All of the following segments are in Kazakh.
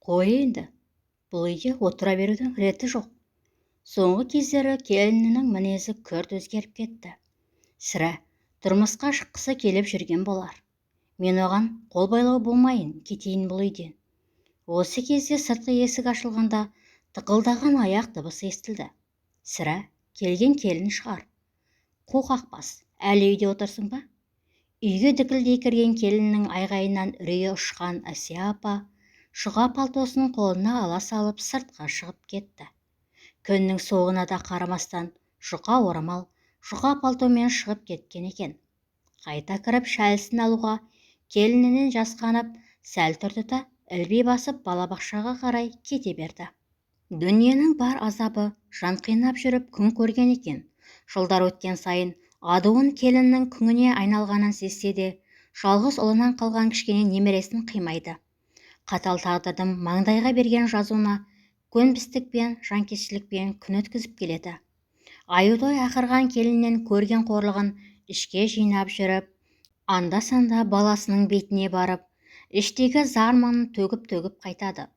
Қой енді, бұл үйде отыра берудің реті жоқ. Соңғы кездері келінінің мінезі күрт өзгеріп кетті. Сірә тұрмысқа шыққысы келіп жүрген болар. Мен оған қол байлау болмайын, кетейін бұл үйден. Осы кезде сыртқы есік ашылғанда тықылдаған аяқ дыбысы естілді. Сірә келген келін шығар. Қу қақпас, әлі үйде отырсың ба? Үйге дікілдей кірген келіннің айғайынан үрейі ұшқан Әсия апа шұға палтосын қолына ала салып сыртқа шығып кетті. Күннің суығына да қарамастан жұқа орамал, жұқа палтомен шығып кеткен екен. Қайта кіріп шәлісін алуға келінінен жасқанып, сәл тұрды да ілби басып балабақшаға қарай кете берді. Дүниенің бар азабы жан қинап жүріп күн көрген екен. Жылдар өткен сайын адуын келіннің күңіне айналғанын сезсе де, жалғыз ұлынан қалған кішкене немересін қимайды. Қатал тағдырдың маңдайға берген жазуына көнбістікпен, жанкештілікпен күн өткізіп келеді. Аюдай ақырған келіннен көрген қорлығын ішке жинап жүріп, анда-санда баласының бетіне барып, іштегі зар-мұңын төгіп-төгіп қайтады.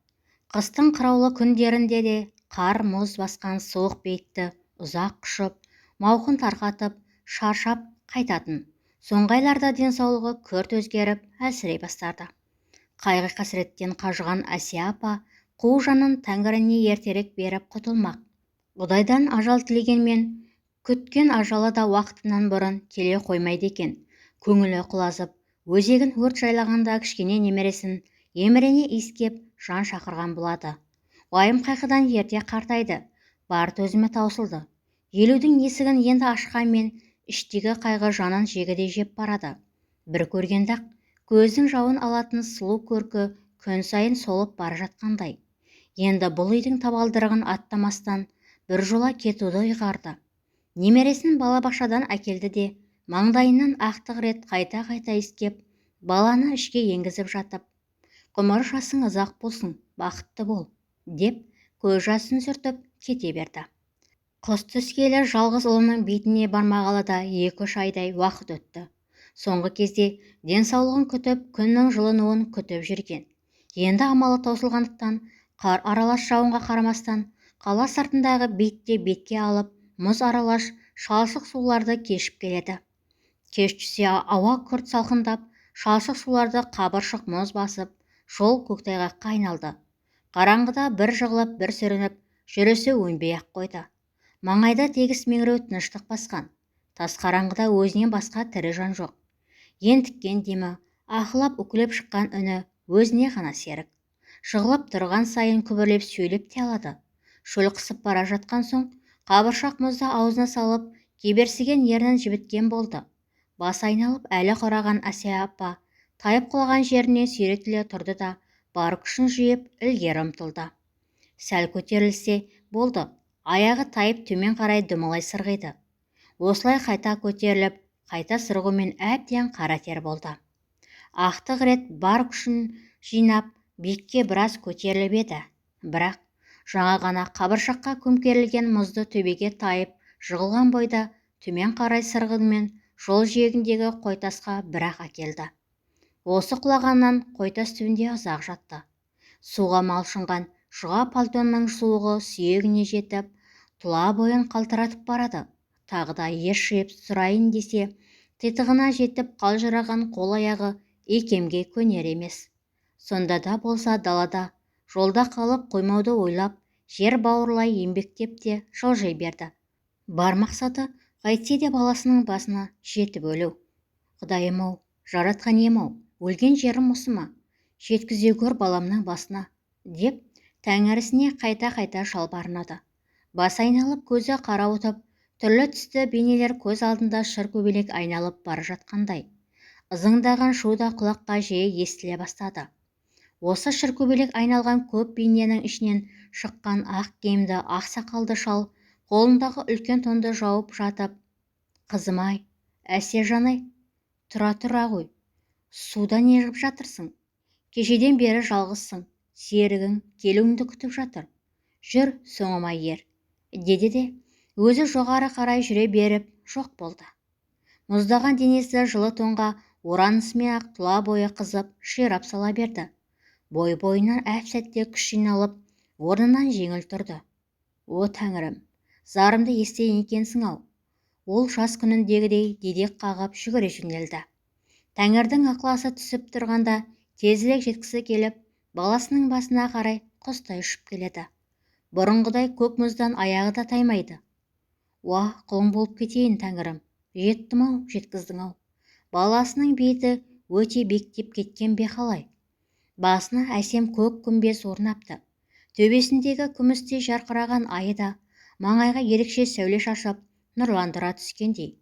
Қыстың қыраулы күндерінде де қар мұз басқан суық бетті ұзақ құшып, мауқын тарқатып, шаршап қайтатын. Соңғы айларда денсаулығы күрт өзгеріп, әлсірей бастады. Қайғы-қасіреттен қажыған Әсия апа қу жанын Тәңіріне ертерек беріп құтылмақ. Құдайдан ажал тілегенмен, күткен ажалы да уақытынан бұрын келе қоймайды екен. Көңілі құлазып, өзегін өрт жайлағанда кішкене немересін емірене иіскеп жан шақырған болады. Уайым қайғыдан ерте қартайды, бар төзімі таусылды. Елудің есігін енді ашқанмен, іштегі қайғы жанын жегідей жеп барады. Бір көргенде-ақ көздің жауын алатын сұлу көркі күн сайын солып бара жатқандай. Енді бұл үйдің табалдырығын аттамастан біржола кетуді ұйғарды. Немересін балабақшадан әкелді де, маңдайынан ақтық рет қайта-қайта иіскеп, баланы ішке енгізіп жатып, ғұмыр жасың ұзақ болсын, бақытты бол, деп көз жасын сүртіп кете берді. Қыс түскелі жалғыз ұлының бетіне бармағалы да 2-3 айдай уақыт өтті. Соңғы кезде денсаулығын күтіп, күннің жылынуын күтіп жүрген. Енді амалы таусылғандықтан, қар аралас жауынға қарамастан, қала сыртындағы бетке алып, мұз аралаш шалшық суларды кешіп келеді. Кеш түсе ауа күрт салқындап, шалшық суларды қабыршық мұз басып, жол көктайғаққа айналды. Қараңғыда бір жығылып, бір сүрініп, жүрісі өнбей-ақ қойды. Маңайда тегіс меңіреу тыныштық басқан. Тас қараңғыда өзінен басқа тірі жан жоқ. Ентіккен демі, ақылап үкілеп шыққан үні өзіне ғана серік. Жығылып тұрған сайын күбірлеп сөйлеп те алады. Шөл қысып бара жатқан соң, қабыршақ мұзды аузына салып, кеберсіген ернін жібіткен болды. Бас айналып әлі құраған Әсия апа тайып құлаған жеріне сүйретіле тұрды да, бар күшін жиып ілгері ұмтылды. Сәл көтерілсе болды, аяғы тайып төмен қарай дүмалай сырғиды. Осылай қайта көтеріліп, қайта сырғумен әбден қара тер болды. Ақтық рет бар күшін жинап, биікке біраз көтеріліп еді. Бірақ жаңа ғана қабыршаққа көмкерілген мұзды төбеге тайып, жығылған бойда төмен қарай сырғынымен жол жиегіндегі қойтасқа бір-ақ әкелді. Осы құлағаннан қойтас түбінде ұзақ жатты. Суға малшынған жұға палтонның суығы сүйегіне жетіп, тұла бойын қалтыратып барады. Тағы да ес жиып сұрайын десе, титығына жетіп қалжыраған қол аяғы икемге көнер емес. Сонда да болса далада, жолда қалып қоймауды ойлап, жер бауырлай еңбектеп те жылжи берді. Бар мақсаты қайтсе де баласының басына жетіп өлу. Құдайым-ау, жаратқан ием-ау, өлген жерім осы ма? Жеткізе көр баламның басына, деп Тәңірісіне қайта-қайта жалбарынады. Бас айналып көзі қарауытып, түрлі түсті бейнелер көз алдында шыр көбелек айналып бара жатқандай. Ызыңдаған шу да құлаққа жиі естіле бастады. Осы шыр көбелек айналған көп бейненің ішінен шыққан ақ киімді ақ сақалды шал қолындағы үлкен тонды жауып жатып, «Қызым-ай, Әсия-жан-ай, тұра ғой, суда неғып жатырсың? Кешеден бері жалғызсың, серігің келуіңді күтіп жатыр. Жүр соңыма ер», деді де өзі жоғары қарай жүре беріп жоқ болды. Мұздаған денесі жылы тонға оранысымен ақ тұла бойы қызып, ширап сала берді. Бойынан әп сәтте күш жиналып, орнынан жеңіл тұрды. О тәңірім, зарымды естіген екенсің-ау. Ол жас күніндегідей дедек қағып жүгіре жөнелді. Тәңірдің ықыласы түсіп тұрғанда тезірек жеткісі келіп, баласының басына қарай құстай ұшып келеді. Бұрынғыдай көк мұздан аяғы да таймайды. Уа, құлың болып кетейін тәңірім, жеттім-ау, жеткіздің-ау. Баласының беті өте бектеп кеткен бе қалай. Басына әсем көк күмбез орнапты. Төбесіндегі күмістей жарқыраған айы да маңайға ерекше сәуле шашып, нұрландыра түскендей.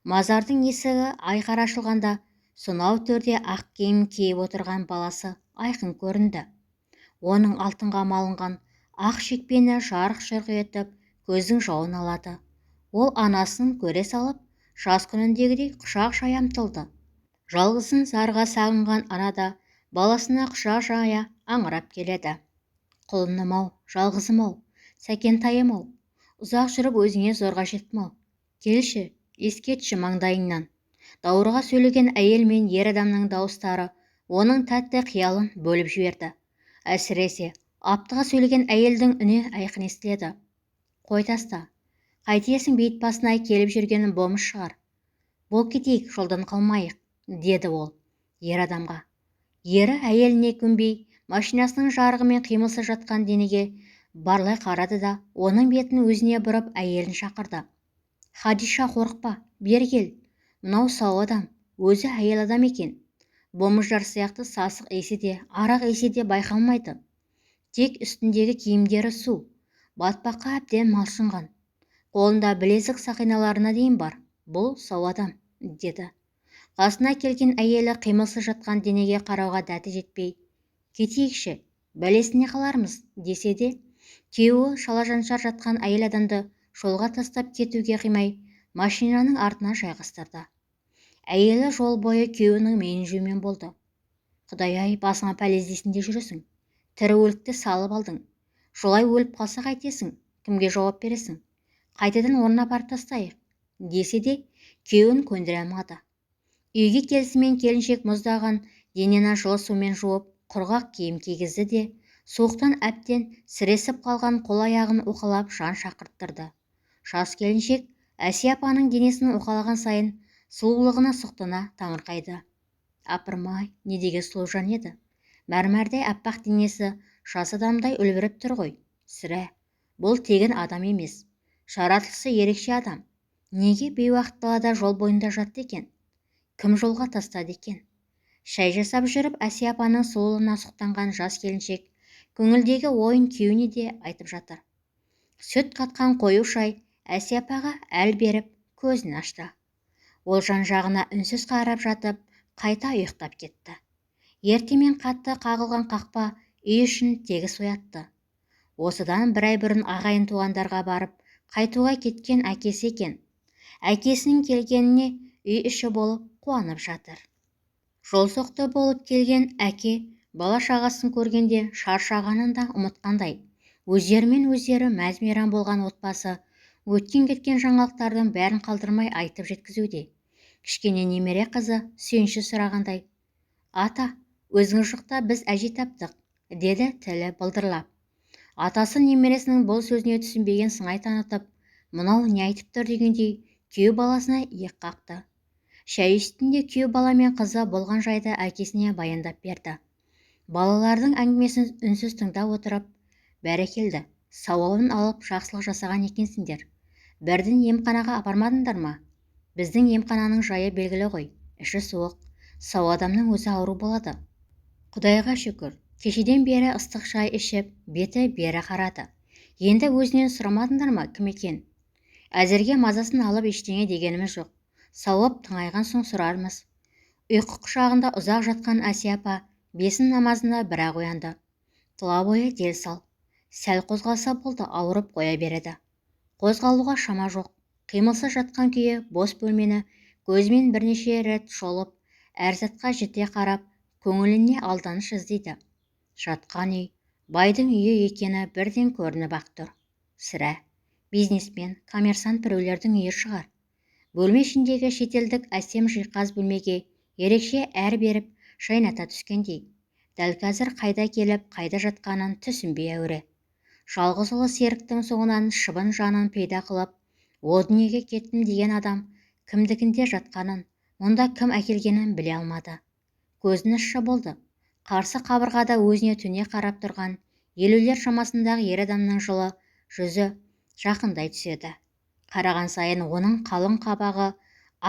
Мазардың есігі айқара ашылғанда, сонау төрде ақ киім киіп отырған баласы айқын көрінді. Оның алтынға малынған ақ шекпені жарқ-жұрқ етіп, көздің жауын алады. Ол анасын көре салып, жас күніндегідей құшақ жая ұмтылды. Жалғызын зарға сағынған анада баласына құшақ жая аңырап келеді. Құлыным-ау, жалғызым-ау, сәкентайым-ау, ұзақ жүріп өзіңе зорға жеттім-ау. Келші, ескетші маңдайыңнан. Даурыға сөйлеген әйел мен ер адамның дауыстары оның тәтті қиялын бөліп жіберді. Әсіресе аптыға сөйлеген әйелдің үні айқын естіледі. Қой таста, қайтесің бейіт басына келіп жүргенін болмыш шығар. Бол кетейік, жолдан қалмайық, деді ол ер адамға. Ері әйеліне көнбей, машинасының жарығымен қимылсыз жатқан денеге барлай қарады да, оның бетін өзіне бұрып әйелін шақырды. Хадиша, қорықпа, бері кел. Мынау сау адам, өзі әйел адам екен. Бомждар сияқты сасық иісі де, арақ иісі де байқалмайды. Тек үстіндегі киімдері су, батпаққа әбден малшынған. Қолында білезік сақиналарына дейін бар. Бұл сау адам, деді. Қасына келген әйелі қимылсыз жатқан денеге қарауға дәті жетпей, кетейікші, бәлесіне қалармыз, десе де, күйеуі шалажаншар жатқан әйел адамды жолға тастап кетуге қимай, машинаның артына жайғастырды. Әйелі жол бойы күйеуінің миын жеумен болды. Құдай-ай, басыңа пәлездесінде жүресің. Тірі өлікті салып алдың. Жолай өліп қалса қайтесің? Кімге жауап бересің? Қайтадан орнына барып тастайық, десе де, күйеуін көндіре алмады. Үйге келісімен келіншек мұздаған денені жылы сумен жуып, құрғақ киім кигізді де, суықтан әбден сіресіп қалған қол аяғын уқалап жан шақырттырды. Жас келіншек Әсия апаның денесін уқалаған сайын сұлулығына сұқтана таңырқайды. Апырмай, не деген сұлу жан еді. Мәрмәрдей аппақ денесі жас адамдай үлбіріп тұр ғой. Сірә, бұл тегін адам емес. Жаратылысы ерекше адам. Неге бейуақыт далада жол бойында жатты екен? Кім жолға тастады екен? Шәй жасап жүріп, Әсия апаның сұлулығына сұқтанған жас келіншек көңілдегі ойын күйеуіне де айтып жатыр. Сүт қатқан қою шай Әсия апаға әл беріп, көзін ашты. Ол жан-жағына үнсіз қарап жатып, қайта ұйықтап кетті. Ертемен қатты қағылған қақпа үй ішін тегіс оятты. Осыдан бір ай бұрын ағайын туғандарға барып, қайтуға кеткен әкесі екен. Әкесінің келгеніне үй іші болып қуанып жатыр. Жолсоқты болып келген әке бала шағасын көргенде шаршағанын да ұмытқандай. Өздерімен өздері мәз-мейрам болған отбасы өткен-кеткен жаңалықтардың бәрін қалдырмай айтып жеткізуде. Кішкене немере қызы сүйінші сұрағандай. Ата, өзіңіз жоқта біз әже таптық, деді тілі былдырлап. Атасы немересінің бұл сөзіне түсінбеген сыңай танытып, мынау не айтып тұр дегендей, күйеу баласына иек қақты. Шәй үстінде күйеу бала мен қызы болған жайды әкесіне баяндап берді. Балалардың әңгімесін үнсіз тыңдап отырып, бәрекелді, сауабын алып жақсылық жасаған екенсіңдер. Бірден емханаға апармадыңдар ма? Біздің емхананың жайы белгілі ғой, іші суық, сау адамның өзі ауру болады. Құдайға шүкір, кешеден бері ыстық шай ішіп, беті бері қарады. Енді өзінен сұрамадыңдар ма, кім екен? Әзірге мазасын алып ештеңе дегеніміз жоқ. Сауап тыңайған соң сұрармыз. Ұйқы құшағында ұзақ жатқан Әсия апа бесін намазында бір-ақ оянды. Тұла бойы дел сал. Сәл қозғалса болды, ауырып қоя береді. Қозғалуға шама жоқ. Қимылсыз жатқан күйі бос бөлмені көзімен бірнеше рет шолып, әр затқа жіте қарап, көңіліне алданыш іздейді. Жатқан үй, байдың үйі екені бірден көрініп-ақ тұр. Сірә, бизнесмен, коммерсант біреулердің үйі шығар. Бөлме ішіндегі шетелдік әсем жиһаз бөлмеге ерекше әр беріп шайната түскендей. дәл қазір қайда келіп, қайда жатқанын түсінбей әуре. Жалғыз ұлы Серіктің соңынан шыбын жанын пейда қылып, о дүниеге кеттім деген адам кімдігінде жатқанын, мұнда кім әкелгенін біле алмады. Көзін ашса болды. Қарсы қабырғада өзіне түне қарап тұрған елулер шамасындағы ер адамның жылы жүзі жақындай түседі. Қараған сайын оның қалың қабағы,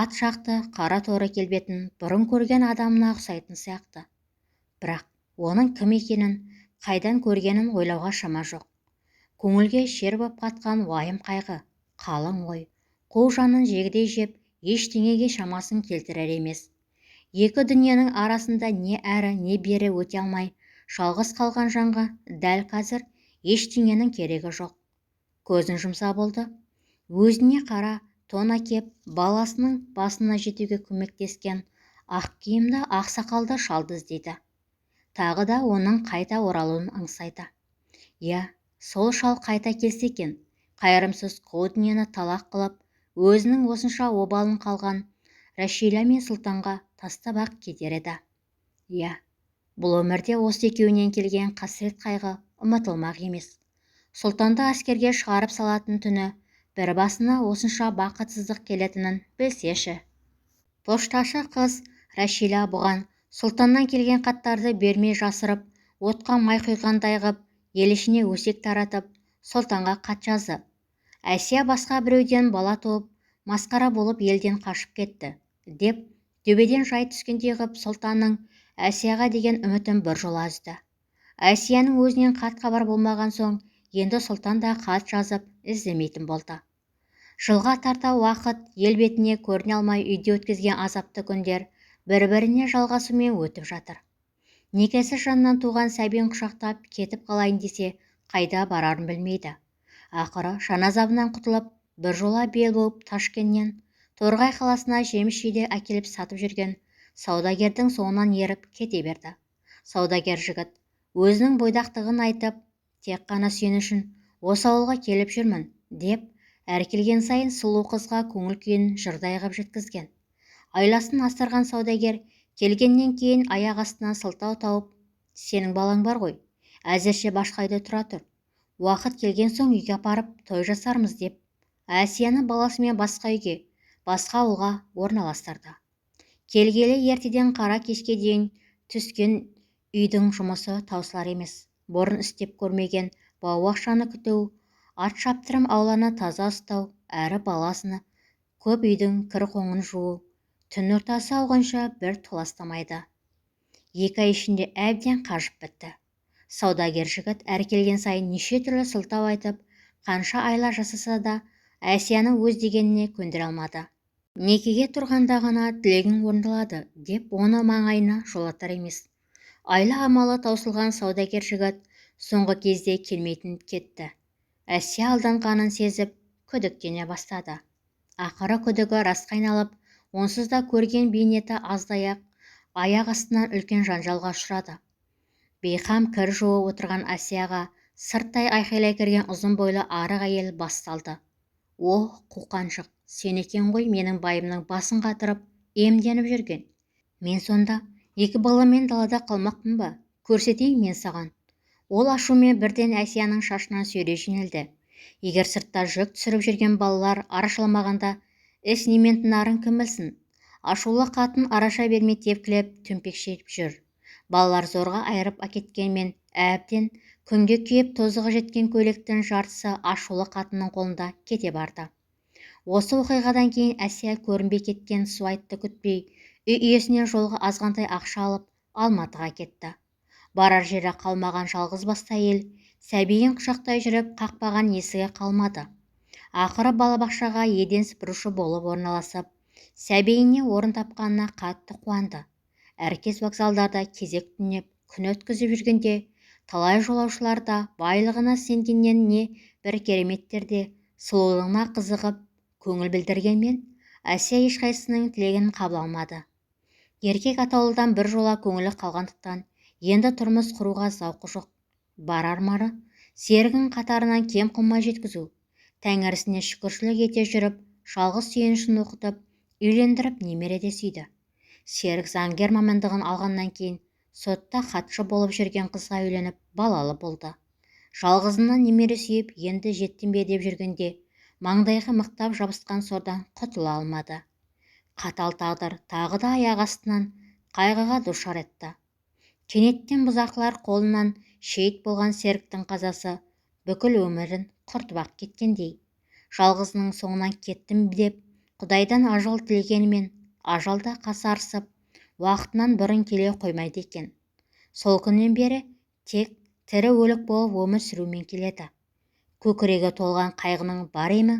ат жақты қара торы келбетін бұрын көрген адамына ұқсайтын сияқты. Бірақ оның кім екенін, қайдан көргенін ойлауға шама жоқ. Көңілге шер боп қатқан уайым қайғы, қалың ой, қу жанын жегідей жеп, ештеңеге шамасын келтірер емес. Екі дүниенің арасында не әрі не бері өте алмай, жалғыз қалған жанға дәл қазір ештеңенің керегі жоқ. Көзін жұмса болды. Өзіне қара тон әкеп, баласының басына жетуге көмектескен ақ киімді ақсақалды шалды іздейді. Тағы да оның қайта оралуын аңсайды. Я, сол шал қайта келсе екен, қайырымсыз қу дүниені талақ қылып, өзінің осынша обалын қалған Рәшила мен Сұлтанға тастап-ақ кетер еді. Я, бұл өмірде осы екеуінен келген қасірет қайғы ұмытылмақ емес. Сұлтанды әскерге шығарып салатын түні бір басына осынша бақытсыздық келетінін білсеші. Пошташы қыз Рәшила бұған Сұлтаннан келген хаттарды бермей жасырып, отқа май құйғандай ғып, ел ішіне өсек таратып, Сұлтанға хат жазды. Әсия басқа біреуден бала туып, масқара болып елден қашып кетті, деп төбеден жай түскендей ғып Сұлтанның Әсияға деген үмітін біржола үзді. Әсияның өзінен хат хабар болмаған соң, енді Сұлтан да хат жазып іздемейтін болды. Жылға тарта уақыт ел бетіне көріне алмай үйде өткізген азапты күндер бір-біріне жалғасумен өтіп жатыр. Некесі жанынан туған сәбиін құшақтап кетіп қалайын десе, қайда барарын білмейді. Ақыры жан азабынан құтылып, біржола бел болып Ташкеннен Торғай қаласына жеміс-жидек әкеліп сатып жүрген саудагердің соңынан еріп кете берді. Саудагер жігіт өзінің бойдақтығын айтып, тек қана сен үшін осы ауылға келіп жүрмін, деп әр келген сайын сұлу қызға көңіл күйін жырдай ғып жеткізген. Айласын астырған саудагер келгеннен кейін аяқ астынан сылтау тауып, сенің балаң бар ғой, әзірше башқайда тұра тұр. Уақыт келген соң үйге апарып той жасармыз деп, Әсияны баласымен басқа үйге, басқа ауылға орналастырды. Келгелі ертеден қара кешке дейін түскен үйдің жұмысы таусылар емес. Бұрын істеп көрмеген бау-бақшаны күту, ат шаптырым ауланы таза ұстау, әрі баласыны көп үйдің кір-қоңын жуу, түн ортасы ауғанша бір толастамайды. 2 ай ішінде әбден қажып бітті. Саудагер жігіт әр келген сайын неше түрлі сылтау айтып, қанша айла жасаса да, Әсияны өз дегеніне көндіре алмады. Некеге тұрғанда ғана тілегің орындалады, деп оны маңайына жолатар емес. Айла амалы таусылған саудагер жігіт соңғы кезде келмейтін кетті. Әсия алданғанын сезіп, күдіктене бастады. Ақыры күдігі расқа айналып, онсыз да көрген бейнеті аздаяқ, аяқ астынан үлкен жанжалға ұшырады. Бейқам кір жуып отырған Әсияға сырттай айқайлай кірген ұзын бойлы арық әйел басталды. О, қуқаншық, сен екен ғой менің байымның басын қатырып, емденіп жүрген. Мен сонда 2 баламен далада қалмақпын ба? Көрсетейін мен саған. Ол ашумен бірден Әсияның шашынан сүйре жөнелді. Егер сыртта жүк түсіріп жүрген балалар арашаламағанда, іс немен тынарын кім білсін? Ашулы қатын араша бермей тепкілеп, төмпекшіп жүр. Балалар зорға айырып әкеткенмен, әбден күнге күйіп тозығы жеткен көйлектің жартысы ашулы қатынның қолында кете барды. Осы оқиғадан кейін Әсия көрінбей кеткен Суайтты күтпей, үй иесінен жолға азғантай ақша алып, Алматыға кетті. Барар жері қалмаған жалғыз басты әйел, сәбиін құшақтай жүріп қақпаған есігі қалмады. Ақыры балабақшаға еден сыпырушы болып орналасып, сәбиіне орын тапқанына қатты қуанды. Әркез вокзалдарда кезек түнеп, күн өткізіп жүргенде, талай жолаушылар да байлығына сенгеннен не бір кереметтерде сұлулығына қызығып, көңіл білдіргенмен, Әсия ешқайсының тілегін қабыл алмады. Еркек атаулыдан бір жола көңілі қалғандықтан, енді тұрмыс құруға зауқы жоқ. Бар арманы, серігін қатарынан кем қылмай жеткізу. Тәңірісіне шүкіршілік ете жүріп, жалғыз сүйенішін оқытып, үйлендіріп немере де сүйді. Серік заңгер мамандығын алғаннан кейін Сотта хатшы болып жүрген қызға үйленіп, балалы болды. Жалғызынан немере сүйіп, енді жеттім бе деп жүргенде, маңдайға мықтап жабысқан сордан құтыла алмады. Қатал тағдыр тағы да аяқ астынан қайғыға душар етті. Кенеттен бұзақылар қолынан шейіт болған серіктің қазасы бүкіл өмірін құртып кеткендей. Жалғызының соңынан кеттім деп, Құдайдан ажал тілегенімен, ажалда қасарысып, уақытынан бұрын келе қоймайды екен. Сол күннен бері тек тірі өлік болып өмір сүрумен келеді. Көкірегі толған қайғының бар емі,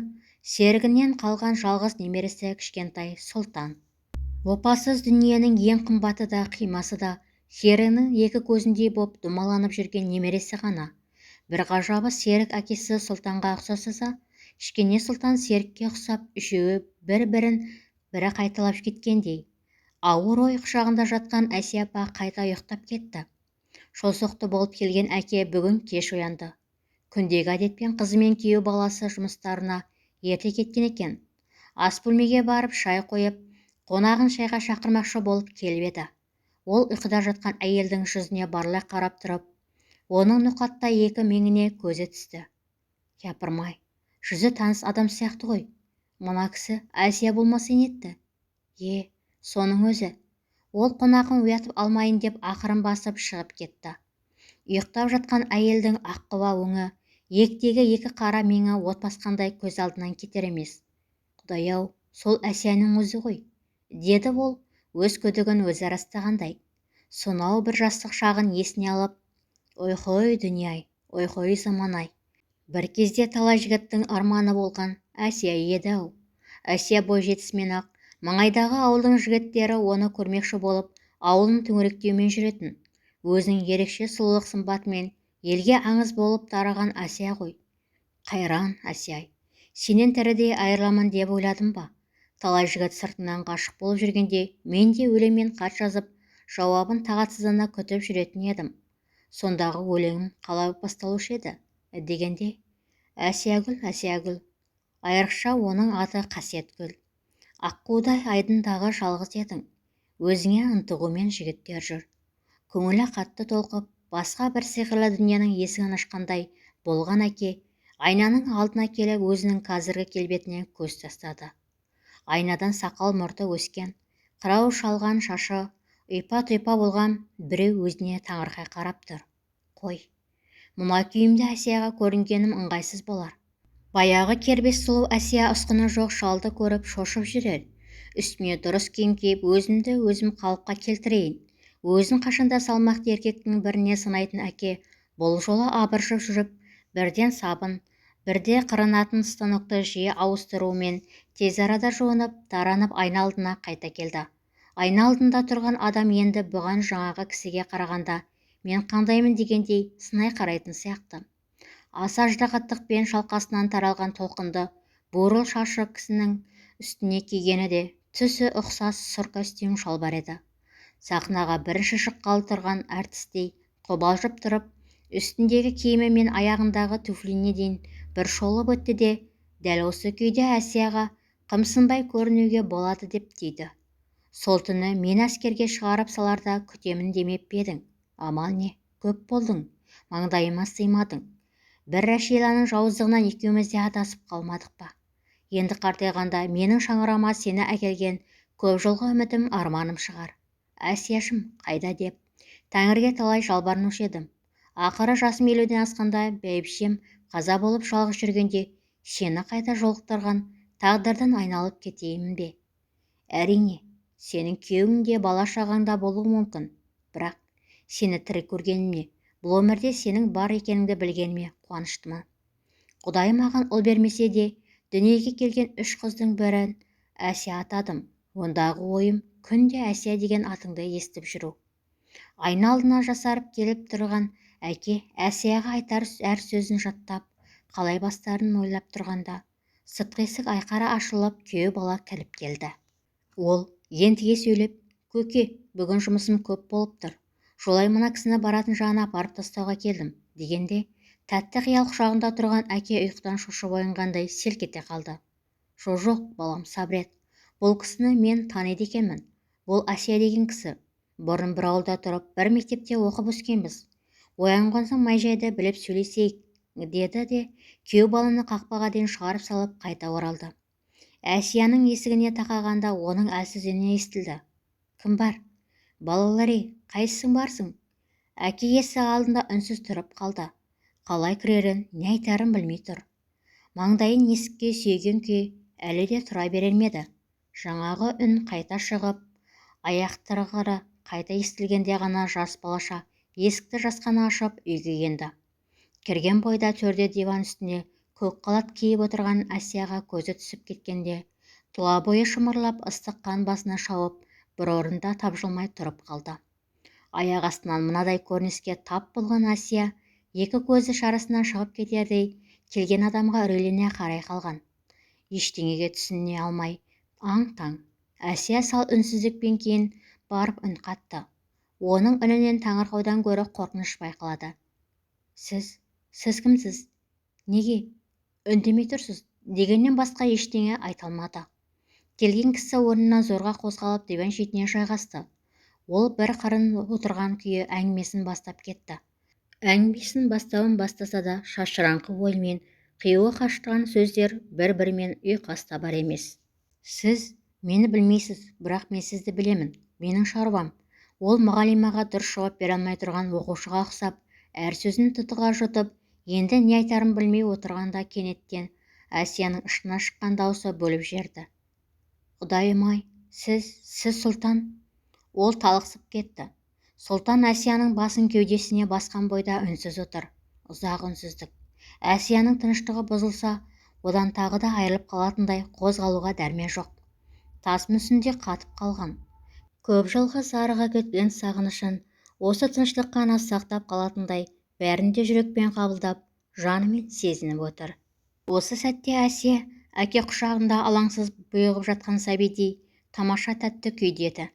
серігінен қалған жалғыз немересі кішкентай Сұлтан. Опасыз дүниенің ең қымбаты да, қимасы да, серігінің екі көзіндей боп домаланып жүрген немересі ғана. Бір ғажабы серік әкесі Сұлтанға ұқсаса, кішкене Сұлтан серікке ұқсап, үшеуі бір-бірін бірі қайталап кеткендей. Ауыр ой құшағында жатқан Әсия апа қайта ұйықтап кетті. Шосоқты болып келген әке бүгін кеш оянды. Күндегі әдетпен қызы мен күйеу баласы жұмыстарына ерте кеткен екен. Ас бөлмеге барып шай қойып, қонағын шайға шақырмақшы болып келіп еді. Ол ұйқыда жатқан әйелдің жүзіне барлай қарап тұрып, оның ноқатта екі меңіне көзі түсті. Япырмай, жүзі таныс адам сияқты ғой. Мына кісі Әсия болмаса нетті? Соның өзі. Ол қонағын оятып алмайын деп ақырын басып шығып кетті. Ұйықтап жатқан әйелдің аққұба өңі, ектегі екі қара меңі от басқандай көз алдынан кетер емес. Құдай-ау, сол Әсияның өзі ғой, деді ол, өз күдігін өзі растағандай. Сонау бір жастық шағын есіне алып, ой-хой дүние-ай, ой-хой заман-ай. Бір кезде талай жігіттің арманы болған Әсия еді-ау. Әсия бой жетісімен-ақ маңайдағы ауылдың жігіттері оны көрмекші болып, ауылын төңіректеумен жүретін. Өзінің ерекше сұлулық сымбатымен елге аңыз болып тараған Әсия ғой. Қайран Әсия-ай, сенен тірідей айырыламын деп ойладым ба? Талай жігіт сыртынан ғашық болып жүргенде, мен де өлеңмен хат жазып, жауабын тағатсыздана күтіп жүретін едім. Сондағы өлеңім қалай басталушы еді, дегенде, Әсиягүл, айрықша оның аты Қасиетгүл. Аққудай айдындағы жалғыз едің, өзіңе ынтығумен жігіттер жүр. Көңілі қатты толқып, басқа бір сиқырлы дүниенің есігін ашқандай болған әке, айнаның алдына келіп өзінің қазіргі келбетіне көз тастады. Айнадан сақал мұрты өскен, қырау шалған шашы, ұйпа-тұйпа болған біреу өзіне таңырқай қарап тұр. Қой, мына күйімде Әсияға көрінгенім ыңғайсыз болар. Баяғы кербез сұлу Әсия ұсқыны жоқ шалды көріп шошып жүрер. Үстіне дұрыс киім киіп, өзімді өзім қалыпқа келтірейін. Өзін қашанда салмақты еркектің біріне санайтын әке, бұл жолы абыржып жүріп, бірден сабын, бірде қырынатын станокты жиі ауыстыруымен тез арада жуынып, таранып айна алдына қайта келді. Айна алдында тұрған адам енді бұған жаңағы кісіге қарағанда мен қандаймын дегендей сынай қарайтын сияқты. Аса аждағаттықпен шалқасынан таралған толқынды, бурыл шашы кісінің үстіне кигені де түсі ұқсас сұр костюм шалбар еді. Сахнаға бірінші шыққалы тұрған әртістей қобалжып тұрып, үстіндегі киімі мен аяғындағы туфлине дейін бір шолып өтті де, дәл осы күйде Әсияға қымсынбай көрінуге болады деп түйді. Сол түні мен әскерге шығарып саларда күтемін демеп едің. Амал не, көп болдың, маңдайыма сыймадың. Бір Рәшиланың жауыздығынан екеуміз де адасып қалмадық па? Енді қартайғанда менің шаңырама сені әкелген көп жолғы үмітім арманым шығар. Әсияшым, қайда деп, Тәңірге талай жалбарынушы едім. Ақыры жасым 50-ден асқанда бәйбішем қаза болып жалғыз жүргенде, сені қайта жолықтырған тағдырдан айналып кетеймін бе? Әрине, сенің күйеуің де бала шағаңда болуы мүмкін, бірақ сені тірі көргеніме, бұл өмірде сенің бар екеніңді білгеніме қуаныштымын. Құдай маған ұл бермесе де, дүниеге келген 3 қыздың бірін Әсия атадым. Ондағы ойым күнде Әсия деген атыңды естіп жүру. Айна алдына жасарып келіп тұрған әке Әсияға айтар әр сөзін жаттап, қалай бастарын ойлап тұрғанда, сыртқы есік айқара ашылып, күйеу бала кіріп келді. Ол ентіге сөйлеп, көке, бүгін жұмысым көп болып тұр. Жолай мына кісіні баратын жағына апарып тастауға келдім, дегенде, тәтті қиял құшағында тұрған әке ұйқыдан шошып оянғандай селк ете қалды. Жоқ, балам, сабыр ет. Бұл кісіні мен таниды екенмін. Бұл Әсия деген кісі. Бұрын бір ауылда тұрып, бір мектепте оқып өскенбіз. Оянған соң май-жайды біліп сөйлесейік, деді де күйеу баланы қақпаға дейін шығарып салып қайта оралды. Әсияның есігіне тақағанда оның әлсіз үні естілді. Кім бар? Балалар-ей, қайсың барсың? Әке есік алдында үнсіз тұрып қалды. Қалай кірерін, не айтарын білмей тұр. Маңдайын есікке сүйеген күй әлі де тұра берер ме еді. Жаңағы үн қайта шығып, аяқтырғыры қайта естілгенде ғана жас балаша есікті жасқана ашып үйге енді. Кірген бойда төрде диван үстінде көк қалат киіп отырған Әсияға көзі түсіп кеткенде, тұла бойы шымырлап ыстық қан басына шауып, бір орында тапжылмай тұрып қалды. Аяқ астынан мынадай көрініске тап болған Әсия екі көзі шарасынан шығып кетердей келген адамға үрейлене қарай қалған. Ештеңеге түсіне алмай, аң-таң. Әсия сал үнсіздікпен кейін барып үн қатты. Оның үнінен таңырқаудан гөрі қорқыныш байқалады. Сіз кімсіз? Неге? Үндемей тұрсыз? Дегеннен басқа ештеңе айта алмады. Келген кісі орнынан зорға қозғалып диван шетіне жайғасты. Ол бір қырын отырған күйі әңгімесін бастап кетті. Әңгімесін бастауын бастаса да шашыраңқы оймен қиюы қашқан сөздер бір-бірімен ұйқаста бар емес. Сіз мені білмейсіз, бірақ мен сізді білемін. Менің шаруам. Ол мұғалимаға дұрыс жауап бере алмай тұрған оқушыға ұқсап, әр сөзін тұтыға жұтып, енді не айтарын білмей отырғанда кенеттен Әсияның ішына шыққан даусы бөліп жерді. Құдайым-ай, сіз Сұлтан? Ол талықсып кетті. Сұлтан Әсияның басын кеудесіне басқан бойда үнсіз отыр. Ұзақ үнсіздік. Әсияның тыныштығы бұзылса, одан тағы да айырылып қалатындай қозғалуға дәрмен жоқ. Тас мүсінде қатып қалған. Көп жылғы зарыға кеткен сағынышын осы тыныштық қана сақтап қалатындай бәрінде жүрекпен қабылдап, жанымен сезініп отыр. Осы сәтте Әсия әке құшағында алаңсыз бұйығып жатқан сәбидей тамаша тәтті күйдеді.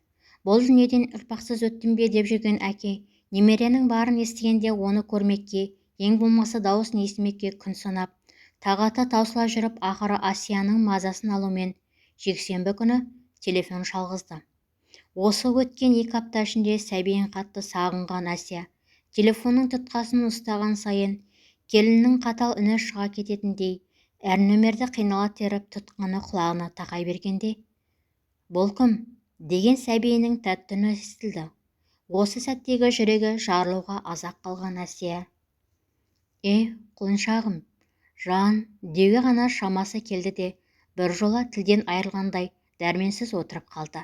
Бұл дүниеден ұрпақсыз өттім бе деп жүрген әке, немеренің барын естігенде оны көрмекке, ең болмаса дауысын естімекке күн санап, тағаты таусыла жүріп, ақыры Асияның мазасын алумен жексенбі күні телефон шалғызды. Осы өткен 2 апта ішінде сәбиін қатты сағынған Әсия, телефонның тұтқасын ұстаған сайын, келіннің қатал үні шыға кететіндей, әр нөмерді қинала теріп тұтқаны құлағына тақай бергенде, бұл кім? Деген сәбиінің тәтті үні естілді. Осы сәттегі жүрегі жарылуға азақ қалған Әсия, құлыншағым, жан деуге ғана шамасы келді де, бір жола тілден айырылғандай дәрменсіз отырып қалды.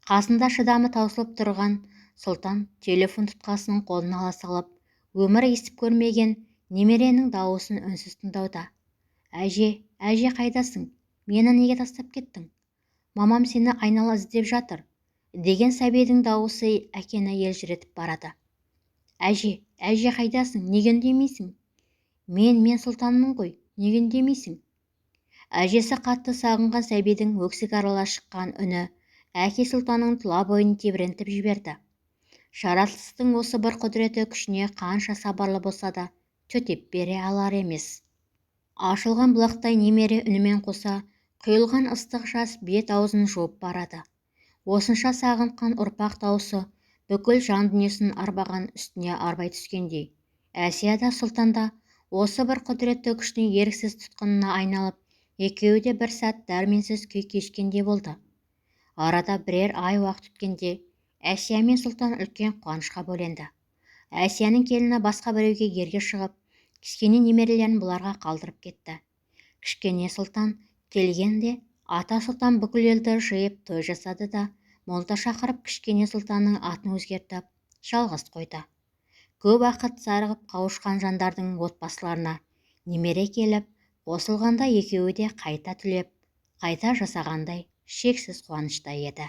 Қасында шыдамы таусылып тұрған Сұлтан телефон тұтқасының қолына ала салып, өмірі естіп көрмеген немеренің дауысын үнсіз тыңдауда. Әже қайдасың? Мені неге тастап кеттің? Мамам сені айнала іздеп жатыр, деген сәбидің дауысы әкені елжіретіп барады. Әже қайдасың? Неге үндемейсің? Мен Сұлтанмын ғой, неге үндемейсің? Әжесі қатты сағынған сәбидің өксік аралас шыққан үні әке Сұлтанның тұла бойын тебірентіп жіберді. Жаратылыстың осы бір құдіреті күшіне қанша сабырлы болса да төтеп бере алар емес. Ашылған бұлақтай немере үнімен қоса, құйылған ыстық жас бет-аузын жуып барады. Осынша сағынған ұрпақ дауысы бүкіл жан дүниесін арбаған үстіне арбай түскендей. Әсия да Сұлтан да осы бір құдіретті күштің еріксіз тұтқынына айналып, екеуі де бір сәт дәрменсіз күй кешкендей болды. Арада бірер ай уақыт өткенде, Әсия мен Сұлтан үлкен қуанышқа бөленді. Әсияның келіні басқа біреуге ерге шығып, кішкене немерелерін бұларға қалдырып кетті. Кішкене Сұлтан келгенде, ата Сұлтан бүкіл елді жиып той жасады да, молда шақырып кішкене Сұлтанның атын өзгертіп, жалғыз қойды. Көп уақыт зарығып қауышқан жандардың отбасыларына немере келіп, қосылғанда екеуі де қайта түлеп, қайта жасағандай шексіз қуанышта еді.